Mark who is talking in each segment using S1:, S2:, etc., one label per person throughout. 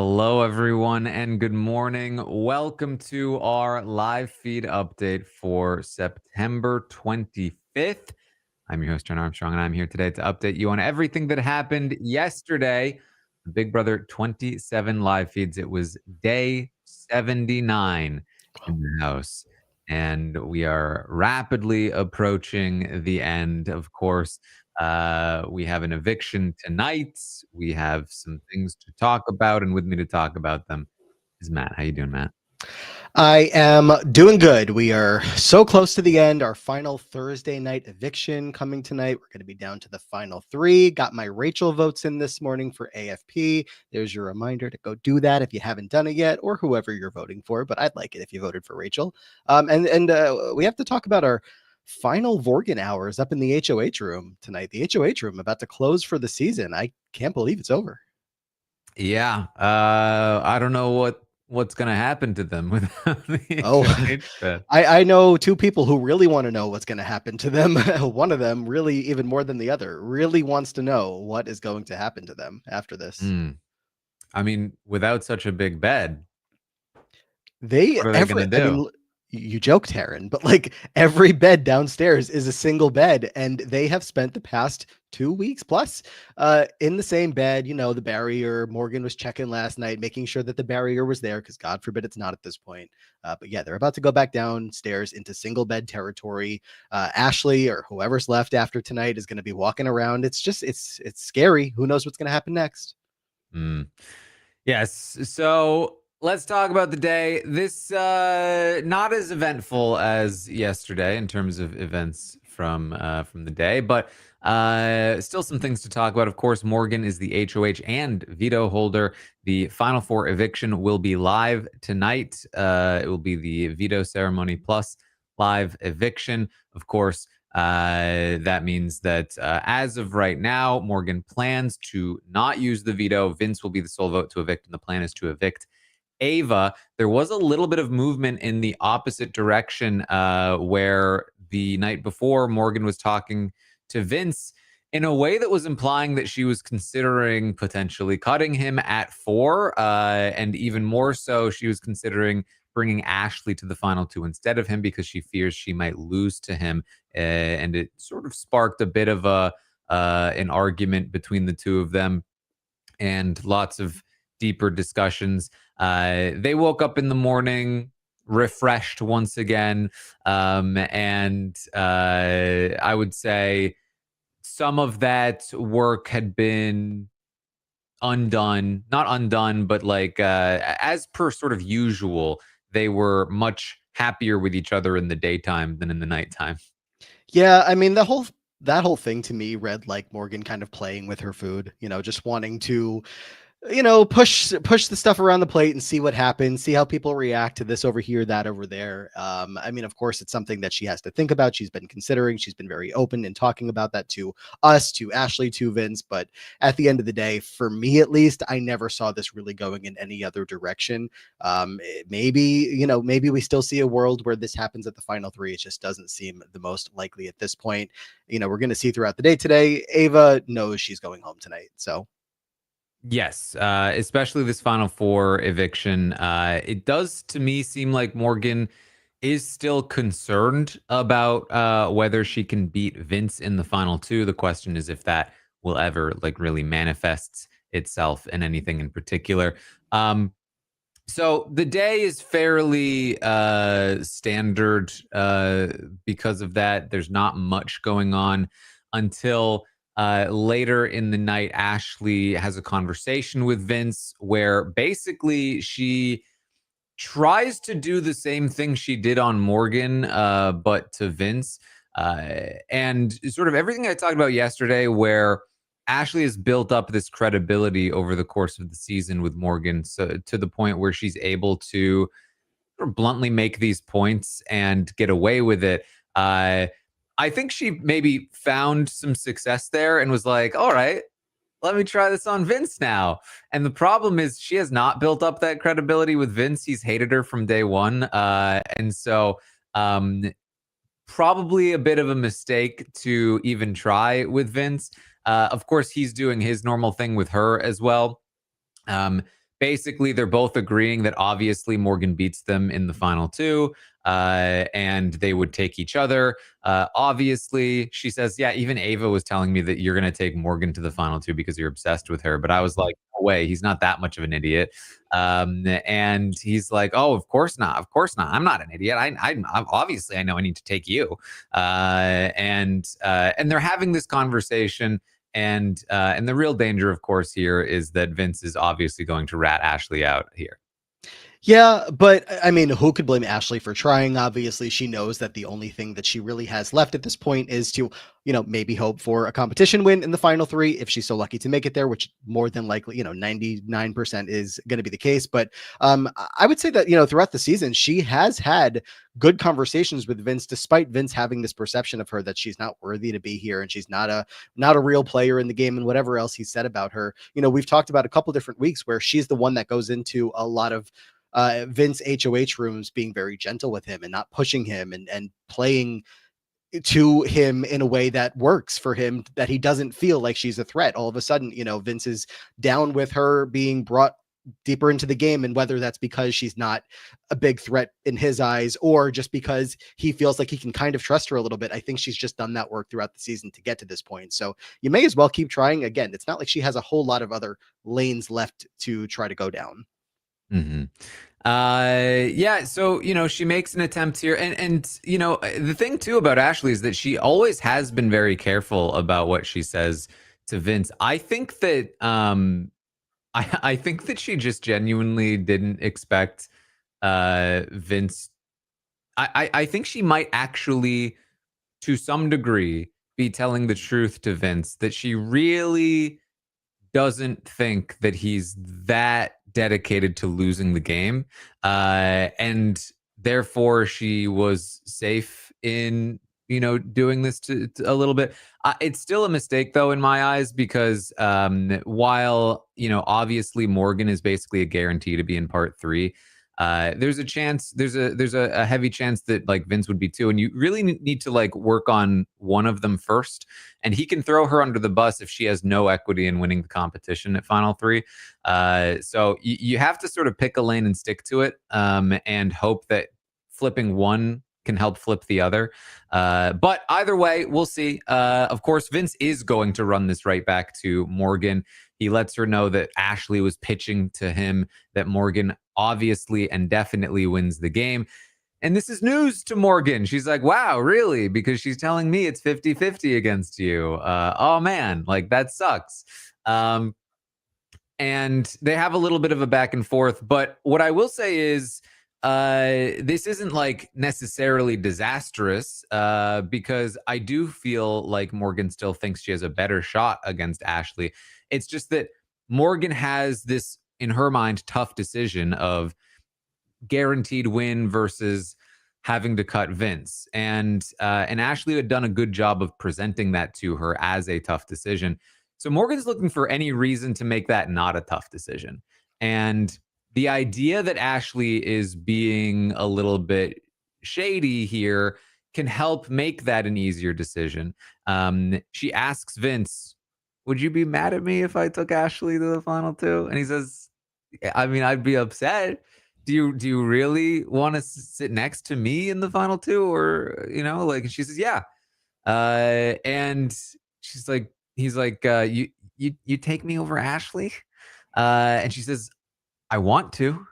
S1: Hello, everyone, and good morning. Welcome to our live feed update for September 25th. I'm your host, Taran Armstrong, and I'm here today to update you on everything that happened yesterday. The Big Brother 27 live feeds. It was day 79 in the house, and we are rapidly approaching the end, of course. We have an eviction tonight. We have some things to talk about, and with me to talk about them is Matt. How you doing, Matt?
S2: I am doing good. We are so close to the end. Our final Thursday night eviction coming tonight. We're going to be down to the final three. Got my Rachel votes in this morning for AFP. There's your reminder to go do that if you haven't done it yet, or whoever you're voting for. But I'd like it if you voted for Rachel. We have to talk about our final Vorgan hours up in the HOH room tonight. The HOH room about to close for the season. I can't believe it's over.
S1: Yeah, I don't know what's gonna happen to them without the
S2: Oh,
S1: HOH bed.
S2: I know two people who really want to know what's going to happen to them. One of them, really even more than the other, really wants to know what is going to happen to them after this.
S1: I mean, without such a big bed,
S2: They
S1: what are they
S2: every
S1: gonna
S2: I
S1: do?
S2: mean, you joke, Taran, but like every bed downstairs is a single bed, and they have spent the past 2 weeks plus in the same bed. You know, the barrier. Morgan was checking last night, making sure that the barrier was there, because God forbid it's not at this point. But yeah, they're about to go back downstairs into single bed territory. Ashley or whoever's left after tonight is going to be walking around. It's scary. Who knows what's going to happen next?
S1: Mm. Yes. So let's talk about the day. This not as eventful as yesterday in terms of events from the day, but still some things to talk about. Of course, Morgan is the HOH and veto holder. The Final Four eviction will be live tonight. It will be the veto ceremony plus live eviction. Of course, that means that as of right now, Morgan plans to not use the veto. Vince will be the sole vote to evict, and the plan is to evict Ava. There was a little bit of movement in the opposite direction where the night before Morgan was talking to Vince in a way that was implying that she was considering potentially cutting him at 4. And even more so, she was considering bringing Ashley to the final 2 instead of him because she fears she might lose to him. And it sort of sparked a bit of an argument between the two of them and lots of deeper discussions. They woke up in the morning refreshed once again. And I would say some of that work had been undone, not undone, but like as per sort of usual, they were much happier with each other in the daytime than in the nighttime.
S2: Yeah, I mean that whole thing to me read like Morgan kind of playing with her food, just wanting to push the stuff around the plate and see what happens, see how people react to this over here, that over there. I mean, of course, it's something that she has to think about. She's been considering. She's been very open in talking about that to us, to Ashley, to Vince. But at the end of the day, for me at least, I never saw this really going in any other direction. Maybe we still see a world where this happens at the final three. It just doesn't seem the most likely at this point. We're going to see throughout the day today. Ava knows she's going home tonight, so.
S1: Yes, especially this Final Four eviction. It does to me seem like Morgan is still concerned about whether she can beat Vince in the final 2. The question is if that will ever like really manifests itself in anything in particular. So the day is fairly standard because of that. There's not much going on until later in the night. Ashley has a conversation with Vince where basically she tries to do the same thing she did on Morgan, but to Vince. And sort of everything I talked about yesterday, where Ashley has built up this credibility over the course of the season with Morgan, so to the point where she's able to sort of bluntly make these points and get away with it. I think she maybe found some success there and was like, all right, let me try this on Vince now. And the problem is she has not built up that credibility with Vince. He's hated her from day one. And so probably a bit of a mistake to even try with Vince. Of course, he's doing his normal thing with her as well. Um, basically they're both agreeing that obviously Morgan beats them in the final two, and they would take each other. Obviously, she says, yeah, even Ava was telling me that you're going to take Morgan to the final two because you're obsessed with her. But I was like, no way, he's not that much of an idiot. And he's like, oh, of course not. Of course not. I'm not an idiot. I'm obviously, I know I need to take you. And they're having this conversation. And the real danger, of course, here is that Vince is obviously going to rat Ashley out here.
S2: Yeah, but I mean, who could blame Ashley for trying? Obviously, she knows that the only thing that she really has left at this point is to, maybe hope for a competition win in the final three if she's so lucky to make it there, which more than likely, 99% is going to be the case. But I would say that, throughout the season, she has had good conversations with Vince, despite Vince having this perception of her that she's not worthy to be here and she's not a real player in the game and whatever else he said about her. We've talked about a couple different weeks where she's the one that goes into a lot of Vince HOH rooms being very gentle with him and not pushing him and playing to him in a way that works for him, that he doesn't feel like she's a threat. All of a sudden, Vince is down with her being brought deeper into the game, and whether that's because she's not a big threat in his eyes or just because he feels like he can kind of trust her a little bit. I think she's just done that work throughout the season to get to this point. So you may as well keep trying. Again, it's not like she has a whole lot of other lanes left to try to go down.
S1: Mm-hmm. Yeah, so she makes an attempt here, and the thing too about Ashley is that she always has been very careful about what she says to Vince. I think that I think that she just genuinely didn't expect Vince. I think she might actually, to some degree, be telling the truth to Vince, that she really doesn't think that he's that dedicated to losing the game, and therefore she was safe in doing this to a little bit. It's still a mistake though in my eyes, because while obviously Morgan is basically a guarantee to be in part three, there's a chance, there's a heavy chance that like Vince would be too, and you really need to like work on one of them first, and he can throw her under the bus if she has no equity in winning the competition at final three. So you have to sort of pick a lane and stick to it, and hope that flipping one can help flip the other. But either way, we'll see. Of course, Vince is going to run this right back to Morgan. He lets her know that Ashley was pitching to him that Morgan obviously and definitely wins the game. And this is news to Morgan. She's like, wow, really? Because she's telling me it's 50-50 against you. Oh, man, like that sucks. And they have a little bit of a back and forth. But what I will say is this isn't like necessarily disastrous, because I do feel like Morgan still thinks she has a better shot against Ashley. It's just that Morgan has this, in her mind, tough decision of guaranteed win versus having to cut Vince. And Ashley had done a good job of presenting that to her as a tough decision. So Morgan's looking for any reason to make that not a tough decision. And the idea that Ashley is being a little bit shady here can help make that an easier decision. She asks Vince, would you be mad at me if I took Ashley to the final two? And he says, I mean, I'd be upset. Do you really want to sit next to me in the final two? Or, like, and she says, yeah. And she's like, he's like, you take me over Ashley? And she says, I want to.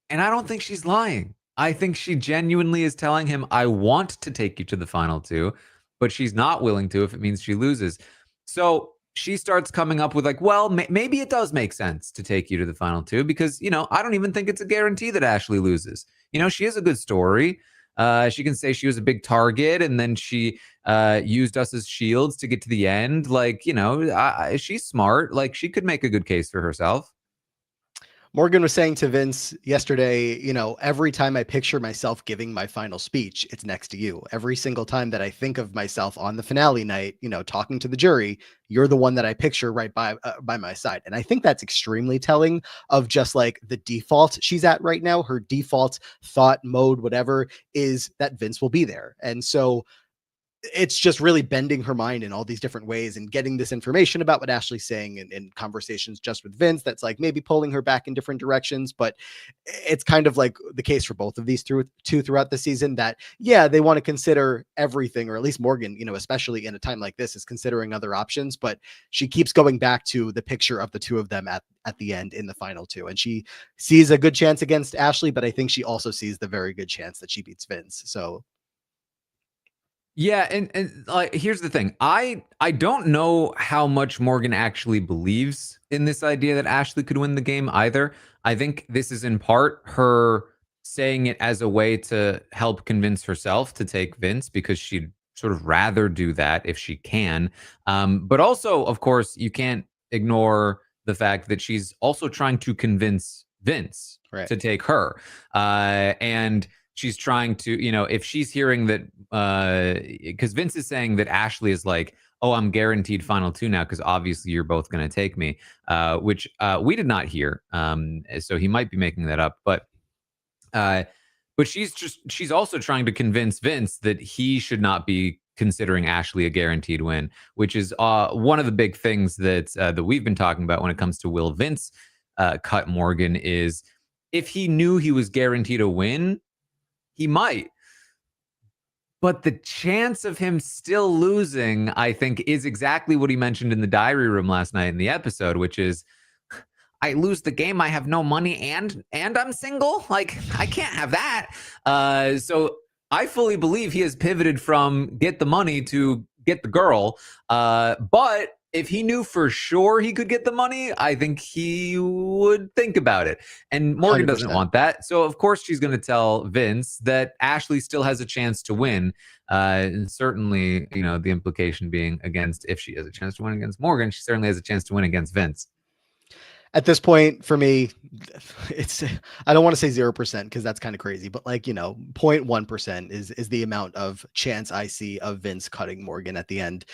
S1: And I don't think she's lying. I think she genuinely is telling him, I want to take you to the final two, but she's not willing to if it means she loses. So she starts coming up with like, well, maybe it does make sense to take you to the final two because, I don't even think it's a guarantee that Ashley loses. She has a good story. She can say she was a big target and then she used us as shields to get to the end. Like, she's smart. Like, she could make a good case for herself.
S2: Morgan was saying to Vince yesterday, every time I picture myself giving my final speech, it's next to you. Every single time that I think of myself on the finale night, talking to the jury, you're the one that I picture right by my side. And I think that's extremely telling of just like the default she's at right now. Her default thought mode, whatever, is that Vince will be there. And so it's just really bending her mind in all these different ways and getting this information about what Ashley's saying in conversations just with Vince that's like maybe pulling her back in different directions. But it's kind of like the case for both of these two throughout the season that, yeah, they want to consider everything, or at least Morgan, especially in a time like this, is considering other options. But she keeps going back to the picture of the two of them at the end in the final two. And she sees a good chance against Ashley, but I think she also sees the very good chance that she beats Vince. So
S1: Yeah, and like here's the thing. I don't know how much Morgan actually believes in this idea that Ashley could win the game either. I think this is in part her saying it as a way to help convince herself to take Vince because she'd sort of rather do that if she can. But also, of course, you can't ignore the fact that she's also trying to convince Vince
S2: right.
S1: to take her. And she's trying to, if she's hearing that, because Vince is saying that Ashley is like, oh, I'm guaranteed final two now because obviously you're both going to take me, which we did not hear. So he might be making that up, but she's also trying to convince Vince that he should not be considering Ashley a guaranteed win, which is one of the big things that we've been talking about when it comes to will Vince cut Morgan is if he knew he was guaranteed a win, he might. But the chance of him still losing, I think, is exactly what he mentioned in the diary room last night in the episode, which is I lose the game, I have no money, and I'm single. Like, I can't have that. So I fully believe he has pivoted from get the money to get the girl. But if he knew for sure he could get the money, I think he would think about it. And Morgan doesn't
S2: 100%.
S1: want that. So, of course, she's going to tell Vince that Ashley still has a chance to win. And certainly, the implication being against if she has a chance to win against Morgan, she certainly has a chance to win against Vince.
S2: At this point, for me, it's I don't want to say 0% because that's kind of crazy, but like 0.1% is the amount of chance I see of Vince cutting Morgan at the end.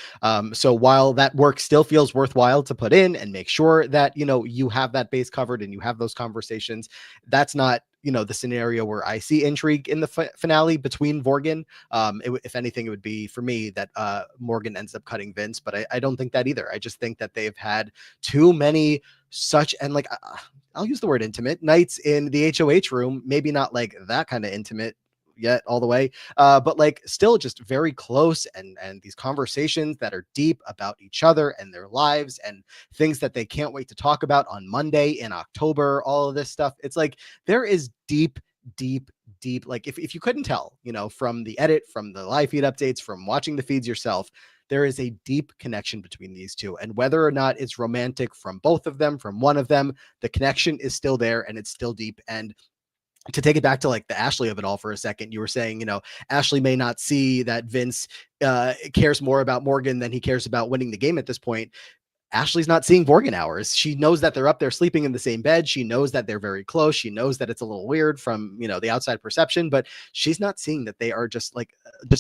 S2: So while that work still feels worthwhile to put in and make sure that you have that base covered and you have those conversations, that's not the scenario where I see intrigue in the finale between Morgan. If anything, it would be for me that Morgan ends up cutting Vince, but I don't think that either. I just think that they've had too many such, and like I'll use the word intimate nights in the HOH room, maybe not like that kind of intimate yet all the way, but like still just very close, and these conversations that are deep about each other and their lives and things that they can't wait to talk about on Monday in October, all of this stuff. It's like there is deep like if you couldn't tell from the edit, from the live feed updates, from watching the feeds yourself, there is a deep connection between these two. And whether or not it's romantic from both of them, from one of them, the connection is still there and it's still deep. And to take it back to like the Ashley of it all for a second, you were saying, Ashley may not see that Vince cares more about Morgan than he cares about winning the game at this point. Ashley's not seeing Morgan hours. She knows that they're up there sleeping in the same bed. She knows that they're very close. She knows that it's a little weird from, the outside perception, but she's not seeing that they are just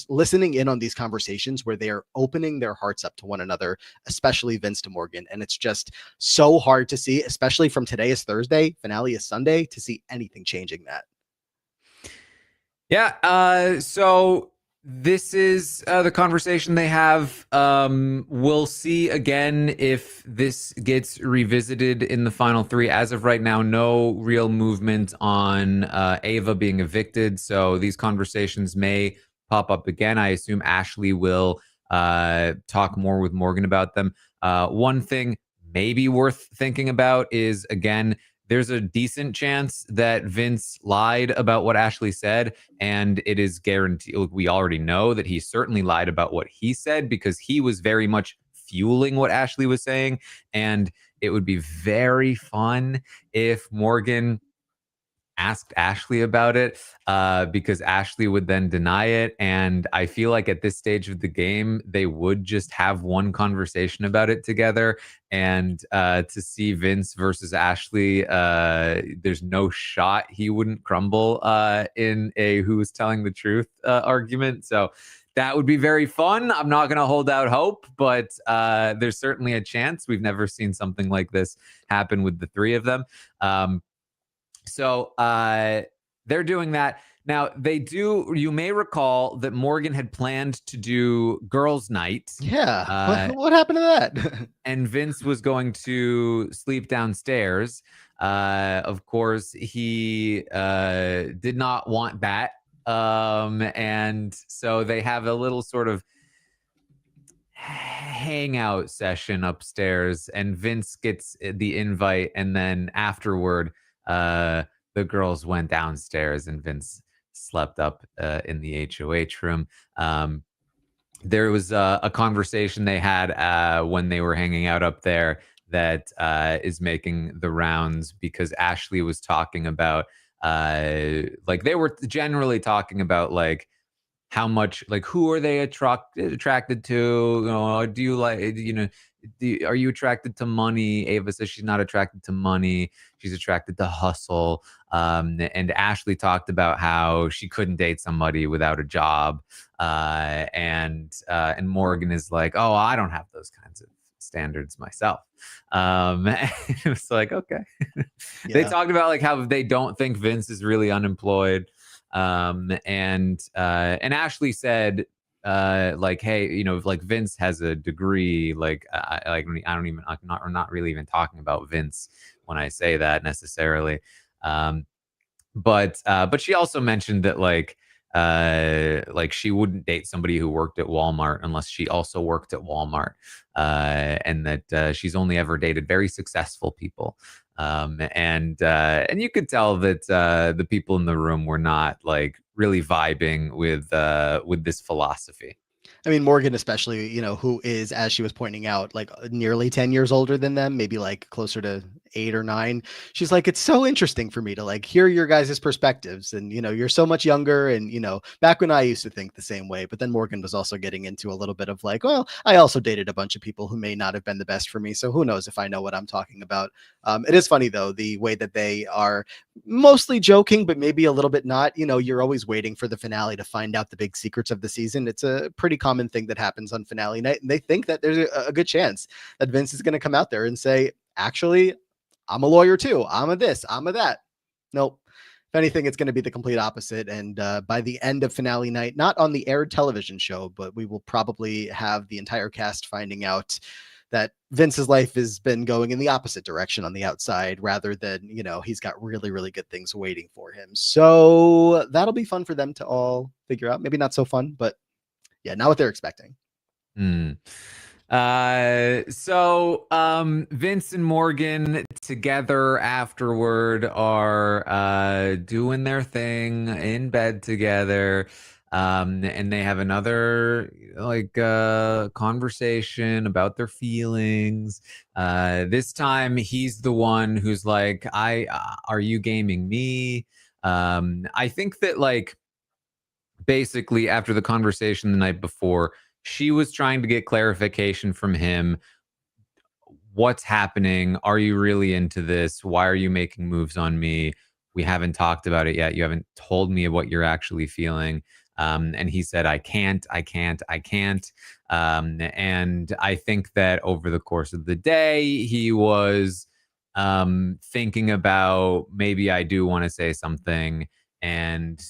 S2: listening in on these conversations where they are opening their hearts up to one another, especially Vince to Morgan. And it's just so hard to see, especially from today is Thursday, finale is Sunday, to see anything changing that.
S1: Yeah. So this is the conversation they have. We'll see again if this gets revisited in the final three. As of right now, no real movement on Ava being evicted. So these conversations may pop up again. I assume Ashley will talk more with Morgan about them. One thing maybe worth thinking about is, again, there's a decent chance that Vince lied about what Ashley said, and it is guaranteed. We already know that he certainly lied about what he said because he was very much fueling what Ashley was saying. And it would be very fun if Morgan asked Ashley about it because Ashley would then deny it. And I feel like at this stage of the game, they would just have one conversation about it together. And to see Vince versus Ashley, there's no shot he wouldn't crumble in a who was telling the truth argument. So that would be very fun. I'm not going to hold out hope, but there's certainly a chance. We've never seen something like this happen with the three of them. So they're doing that. Now, you may recall that Morgan had planned to do girls' night.
S2: Yeah.
S1: Uh,
S2: What happened to that?
S1: and Vince was going to sleep downstairs. Of course, he did not want that. And so they have a little sort of hangout session upstairs, and Vince gets the invite, and then afterward, the girls went downstairs, and Vince slept up in the HOH room. There was a conversation they had when they were hanging out up there that is making the rounds, because Ashley was talking about like, they were generally talking about like how much, like, who are they attracted to, do you like, are you attracted to money? Ava says she's not attracted to money, she's attracted to hustle. And Ashley talked about how she couldn't date somebody without a job. And Morgan is like, oh, I don't have those kinds of standards myself. It was like, okay. They talked about like how they don't think Vince is really unemployed. And Ashley said, like, hey, like, Vince has a degree. Like, I don't even, I'm not really even talking about Vince when I say that necessarily. But she also mentioned that like she wouldn't date somebody who worked at Walmart unless she also worked at Walmart, and that she's only ever dated very successful people. And you could tell that the people in the room were not like really vibing with this philosophy.
S2: I mean, Morgan, especially, who is, as she was pointing out, like nearly 10 years older than them, maybe like closer to 8 or 9. She's like, it's so interesting for me to like hear your guys' perspectives. And, you're so much younger. And, back when I used to think the same way, but then Morgan was also getting into a little bit of like, well, I also dated a bunch of people who may not have been the best for me. So who knows if I know what I'm talking about. It is funny, though, the way that they are mostly joking, but maybe a little bit not. You're always waiting for the finale to find out the big secrets of the season. It's a pretty common thing that happens on finale night. And they think that there's a good chance that Vince is going to come out there and say, actually, I'm a lawyer too. I'm a this, I'm a that. Nope. If anything, it's going to be the complete opposite. And by the end of finale night, not on the aired television show, but we will probably have the entire cast finding out that Vince's life has been going in the opposite direction on the outside, rather than, he's got really, really good things waiting for him. So that'll be fun for them to all figure out. Maybe not so fun, but yeah, not what they're expecting.
S1: So Vince and Morgan together afterward are doing their thing in bed together. And they have another like conversation about their feelings. This time he's the one who's like, are you gaming me? I think that, like, basically after the conversation the night before, she was trying to get clarification from him. What's happening? Are you really into this? Why are you making moves on me? We haven't talked about it yet. You haven't told me what you're actually feeling. And he said, I can't. And I think that over the course of the day, he was thinking about, maybe I do want to say something. And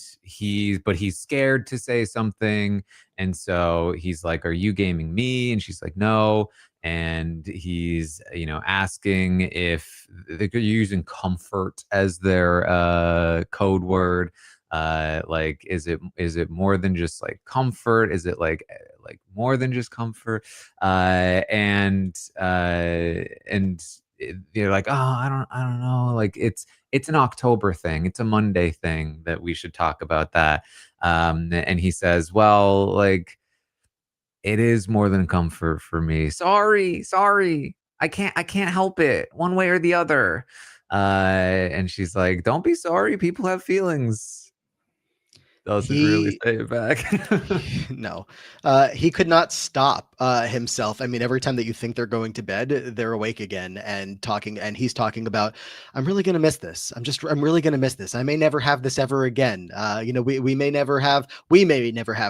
S1: but he's scared to say something. And so he's like, are you gaming me? And she's like, no. And he's, asking if they're using comfort as their code word. Like, is it more than just like comfort? Is it like more than just comfort? And they're like, oh, I don't know. Like, it's an October thing. It's a Monday thing that we should talk about that. And he says, well, like, it is more than comfort for me. Sorry. I can't help it one way or the other. And she's like, don't be sorry. People have feelings. Doesn't really say it back.
S2: No, he could not stop himself. I mean, every time that you think they're going to bed, they're awake again and talking. And he's talking about, I'm really going to miss this. I'm really going to miss this. I may never have this ever again. We may never have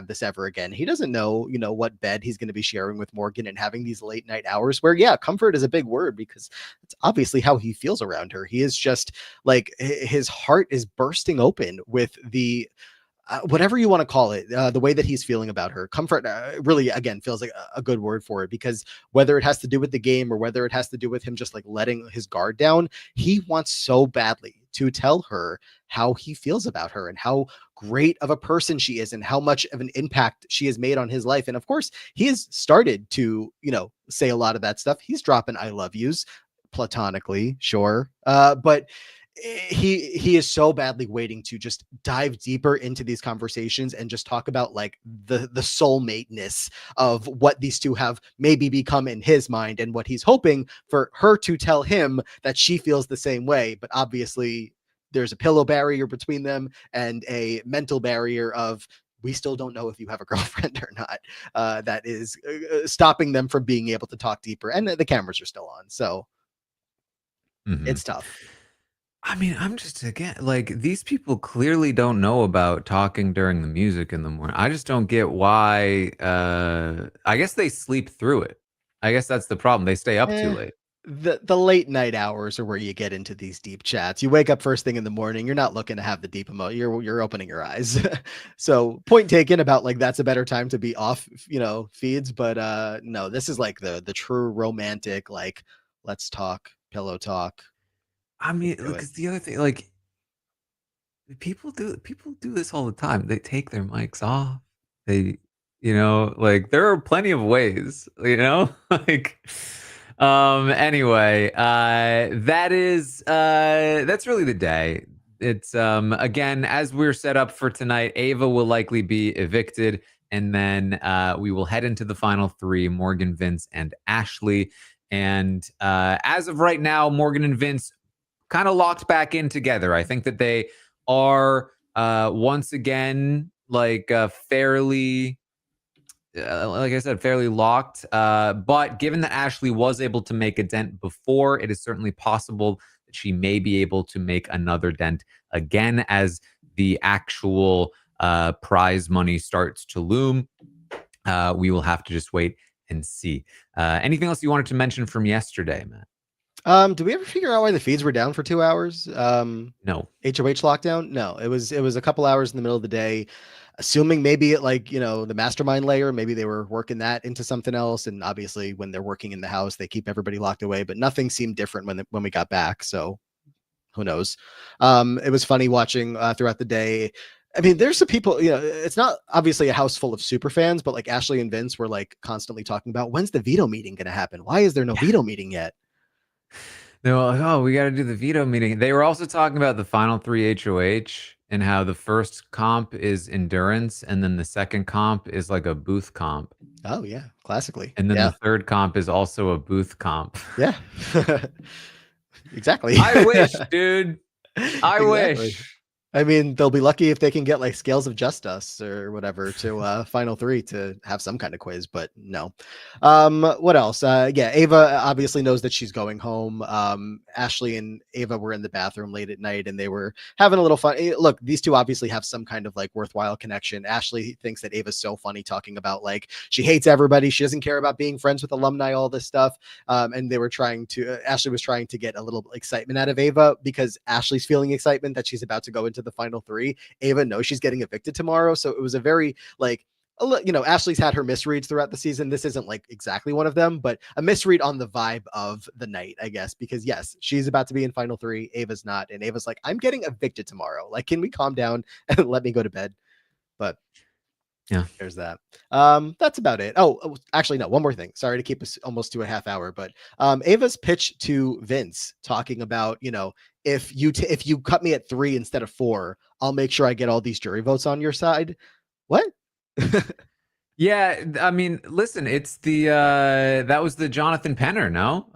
S2: this ever again. He doesn't know, what bed he's going to be sharing with Morgan and having these late night hours where, yeah, comfort is a big word, because it's obviously how he feels around her. He is just like, his heart is bursting open with the whatever you want to call it, the way that he's feeling about her, comfort really, again, feels like a good word for it, because whether it has to do with the game or whether it has to do with him just like letting his guard down, he wants so badly to tell her how he feels about her and how great of a person she is and how much of an impact she has made on his life. And of course, he has started to, say a lot of that stuff. He's dropping I love yous platonically, sure. But he is so badly waiting to just dive deeper into these conversations and just talk about like the soulmate-ness of what these two have maybe become in his mind, and what he's hoping for her to tell him that she feels the same way. But obviously there's a pillow barrier between them and a mental barrier of, we still don't know if you have a girlfriend or not, that is stopping them from being able to talk deeper, and the cameras are still on, so it's tough.
S1: I mean, I'm just, again, like, these people clearly don't know about talking during the music in the morning. I just don't get why. I guess they sleep through it. I guess that's the problem. They stay up too
S2: Eh,
S1: late.
S2: the late night hours are where you get into these deep chats. You wake up first thing in the morning, you're not looking to have the deep emo. You're opening your eyes. So point taken about like that's a better time to be off, feeds. But no, this is like the true romantic, like, let's talk, pillow talk.
S1: I mean,
S2: Do it.
S1: because the other thing, like, people do this all the time. They take their mics off. They, like, there are plenty of ways, like, anyway, that's really the day. It's, again, as we're set up for tonight, Ava will likely be evicted, and then we will head into the final three: Morgan, Vince, and Ashley. And as of right now, Morgan and Vince kind of locked back in together. I think that they are once again like fairly, like I said, fairly locked. But given that Ashley was able to make a dent before, it is certainly possible that she may be able to make another dent again as the actual prize money starts to loom. We will have to just wait and see. Anything else you wanted to mention from yesterday, Matt?
S2: Did we ever figure out why the feeds were down for 2 hours?
S1: No.
S2: HOH lockdown? No, it was a couple hours in the middle of the day, assuming maybe it like, the mastermind layer, maybe they were working that into something else. And obviously when they're working in the house, they keep everybody locked away, but nothing seemed different when we got back. So who knows? It was funny watching throughout the day. I mean, there's some people, it's not obviously a house full of super fans, but like Ashley and Vince were like constantly talking about, when's the veto meeting going to happen? Why is there no veto meeting yet?
S1: They were like, oh, we got to do the veto meeting. They were also talking about the final three HOH and how the first comp is endurance, and then the second comp is like a booth comp.
S2: Oh yeah, classically.
S1: And then
S2: Yeah.
S1: the third comp is also a booth comp.
S2: Yeah. Exactly.
S1: I wish, dude. I
S2: Exactly.
S1: wish.
S2: I mean, they'll be lucky if they can get like Scales of Justice or whatever to final three to have some kind of quiz, but no. What else? Yeah, Ava obviously knows that she's going home. Ashley and Ava were in the bathroom late at night and they were having a little fun. Look, these two obviously have some kind of like worthwhile connection. Ashley thinks that Ava's so funny, talking about like she hates everybody, she doesn't care about being friends with alumni, all this stuff. And they were Ashley was trying to get a little excitement out of Ava because Ashley's feeling excitement that she's about to go into the final three. Ava knows she's getting evicted tomorrow. So it was a very like, Ashley's had her misreads throughout the season. This isn't like exactly one of them, but a misread on the vibe of the night, I guess, because yes, she's about to be in final three. Ava's not. And Ava's like, I'm getting evicted tomorrow. Like, can we calm down and let me go to bed? But
S1: Yeah.
S2: there's that. That's about it. Actually, no, one more thing. Sorry to keep us almost to a half hour, but Ava's pitch to Vince talking about, if you cut me at 3 instead of 4, I'll make sure I get all these jury votes on your side. What?
S1: Yeah, I mean, listen, it's the that was the Jonathan Penner, no?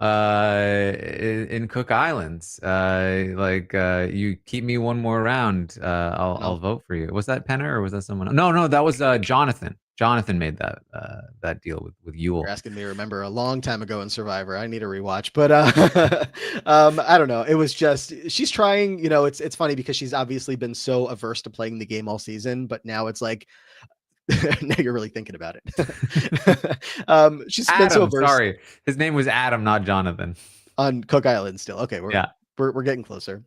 S1: In Cook Islands. You keep me one more round, I'll vote for you. Was that Penner or was that someone else? No, that was Jonathan. Jonathan made that deal with Yule.
S2: You're asking me to remember a long time ago in Survivor. I need a rewatch, but I don't know. It was just she's trying. It's funny because she's obviously been so averse to playing the game all season, but now it's like now you're really thinking about it. She's been so
S1: Adam,
S2: averse
S1: sorry, his name was Adam, not Jonathan.
S2: on Cook Island still. Okay,
S1: Yeah.
S2: we're getting closer.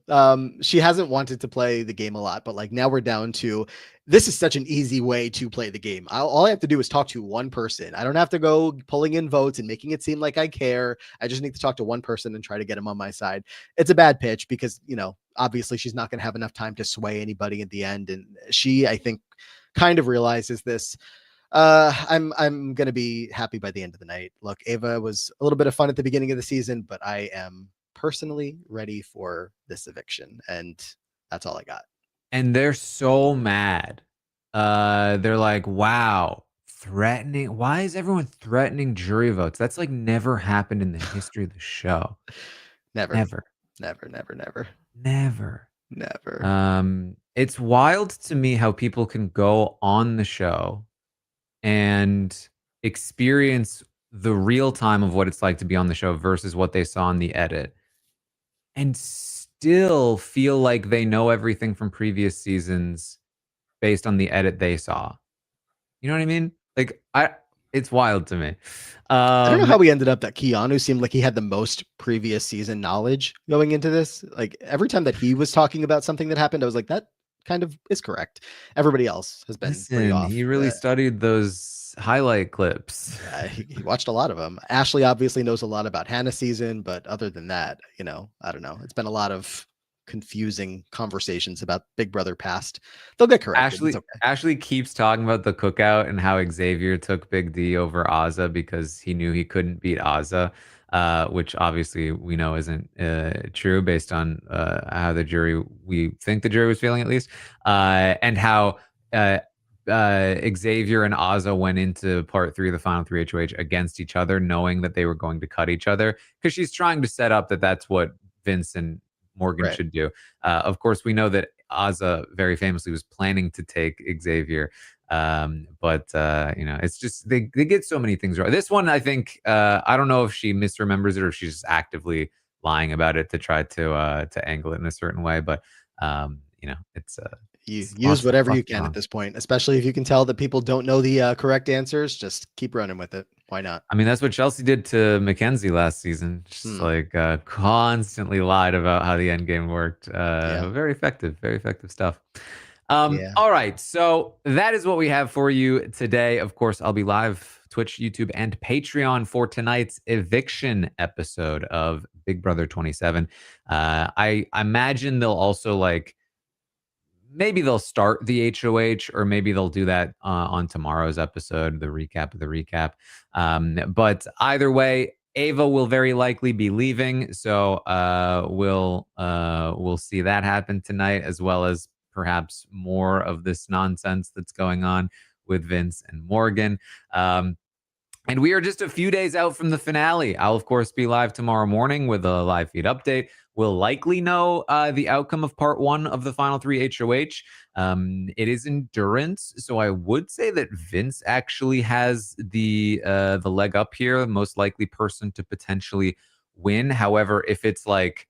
S2: She hasn't wanted to play the game a lot, but like now we're down to this is such an easy way to play the game. All I have to do is talk to one person. I don't have to go pulling in votes and making it seem like I care. I just need to talk to one person and try to get him on my side. It's a bad pitch because, obviously she's not going to have enough time to sway anybody at the end. And she, I think, kind of realizes this. I'm going to be happy by the end of the night. Look, Ava was a little bit of fun at the beginning of the season, but I am personally ready for this eviction. And that's all I got.
S1: And they're so mad. They're like, wow, threatening. Why is everyone threatening jury votes? That's like never happened in the history of the show.
S2: Never,
S1: Never.
S2: never, never, never,
S1: Never.
S2: never.
S1: It's wild to me how people can go on the show and experience the real time of what it's like to be on the show versus what they saw in the edit and still feel like they know everything from previous seasons based on the edit they saw. You know what I mean? Like it's wild to me.
S2: I don't know how we ended up that Keanu seemed like he had the most previous season knowledge going into this. Like every time that he was talking about something that happened, I was like, that kind of is correct. Everybody else has been pretty
S1: Listen,
S2: off.
S1: he really studied those highlight clips.
S2: He watched a lot of them. Ashley obviously knows a lot about Hannah's season, but other than that, I don't know. It's been a lot of confusing conversations about Big Brother past. They'll get corrected.
S1: Ashley,
S2: It's okay.
S1: Ashley keeps talking about the cookout and how Xavier took Big D over Ozza because he knew he couldn't beat Ozza, which obviously we know isn't true based on how we think the jury was feeling at least, and how Xavier and Ozza went into part 3 of the final 3 HOH against each other, knowing that they were going to cut each other because she's trying to set up that that's what Vince and Morgan
S2: Right.
S1: should do. Of course, we know that Ozza very famously was planning to take Xavier. But it's just they get so many things wrong. This one, I think, I don't know if she misremembers it or if she's just actively lying about it to try to angle it in a certain way. But it's
S2: You
S1: it's
S2: use whatever you
S1: lots
S2: can
S1: wrong.
S2: at this point, especially if you can tell that people don't know the correct answers. Just keep running with it. Why not?
S1: I mean, that's what Chelsea did to Mackenzie last season. Just like constantly lied about how the end game worked.
S2: Yeah.
S1: Very effective stuff.
S2: Yeah.
S1: All right. So that is what we have for you today. Of course, I'll be live Twitch, YouTube, and Patreon for tonight's eviction episode of Big Brother 27. I imagine they'll also maybe they'll start the HOH or maybe they'll do that on tomorrow's episode, the recap of the recap. But either way, Ava will very likely be leaving. So we'll see that happen tonight, as well as perhaps more of this nonsense that's going on with Vince and Morgan. And we are just a few days out from the finale. I'll, of course, be live tomorrow morning with a live feed update. We'll likely know the outcome of part 1 of the final 3 HOH. It is endurance, so I would say that Vince actually has the leg up here, the most likely person to potentially win. However, if it's like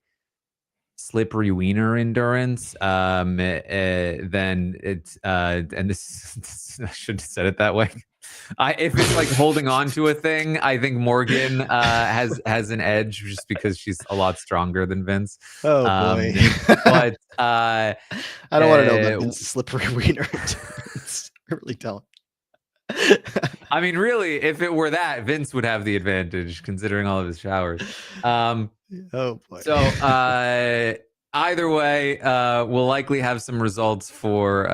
S1: slippery wiener endurance, then it's and this I should have said it that way. If it's like holding on to a thing, I think Morgan has an edge just because she's a lot stronger than Vince.
S2: Oh boy.
S1: But
S2: I don't want to know about Vince's slippery wiener. I really don't.
S1: I mean, really, if it were that, Vince would have the advantage considering all of his showers.
S2: Oh boy.
S1: So either way, we'll likely have some results for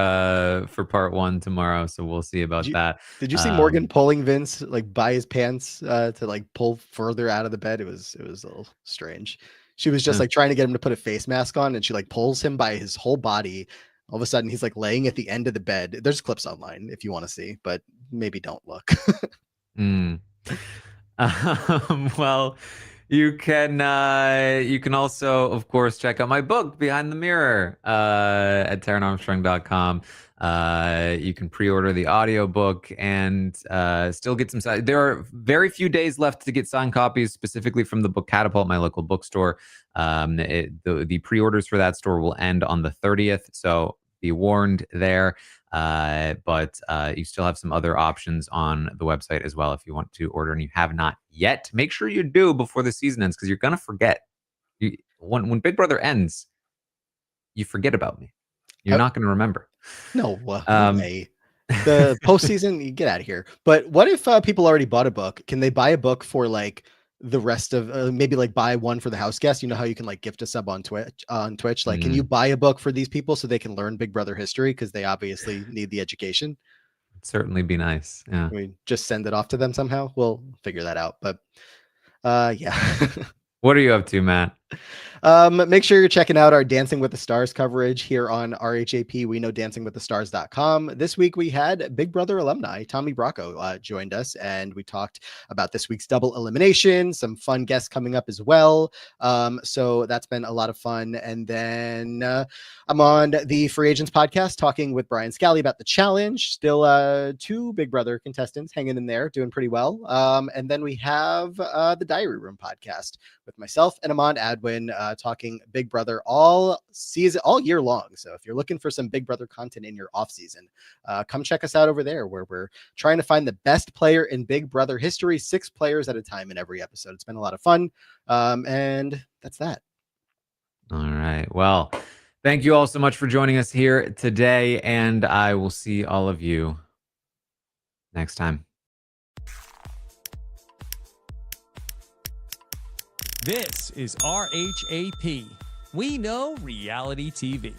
S1: part 1 tomorrow. So we'll see about that.
S2: Did you see Morgan pulling Vince like by his pants to like pull further out of the bed? It was a little strange. She was just like trying to get him to put a face mask on, and she like pulls him by his whole body. All of a sudden, he's like laying at the end of the bed. There's clips online if you want to see, but maybe don't look.
S1: Well, you can also, of course, check out my book, Behind the Mirror, at taranarmstrong.com. You can pre-order the audiobook and still get some. There are very few days left to get signed copies, specifically from the Book Catapult, my local bookstore. The pre-orders for that store will end on the 30th, so be warned there. But you still have some other options on the website as well if you want to order and you have not yet. Make sure you do before the season ends because you're gonna forget. When Big Brother ends, you forget about me. You're not going to remember.
S2: No, no
S1: Um,
S2: way. The postseason, you get out of here. But what if people already bought a book? Can they buy a book for like the rest of maybe like buy one for the house guest? You know how you can like gift a sub on Twitch. Like, can you
S1: mm,
S2: buy a book for these people so they can learn Big Brother history because they obviously need the education?
S1: it'd certainly be nice. Yeah.
S2: I mean, just send it off to them somehow. We'll figure that out. But yeah.
S1: What are you up to, Matt?
S2: Make sure you're checking out our Dancing with the Stars coverage here on RHAP. We know dancingwiththestars.com. This week we had Big Brother alumni Tommy Bracco joined us, and we talked about this week's double elimination, some fun guests coming up as well. So that's been a lot of fun. And then I'm on the Free Agents podcast talking with Brian Scally about the challenge. Still 2 Big Brother contestants hanging in there, doing pretty well. And then we have the Diary Room podcast with myself and Amand Adwin talking Big Brother all year long. So if you're looking for some Big Brother content in your off season, come check us out over there, where we're trying to find the best player in Big Brother history, 6 players at a time in every episode. It's been a lot of fun. And that's that.
S1: All right. Well, thank you all so much for joining us here today, and I will see all of you next time.
S3: This is RHAP. We know reality TV.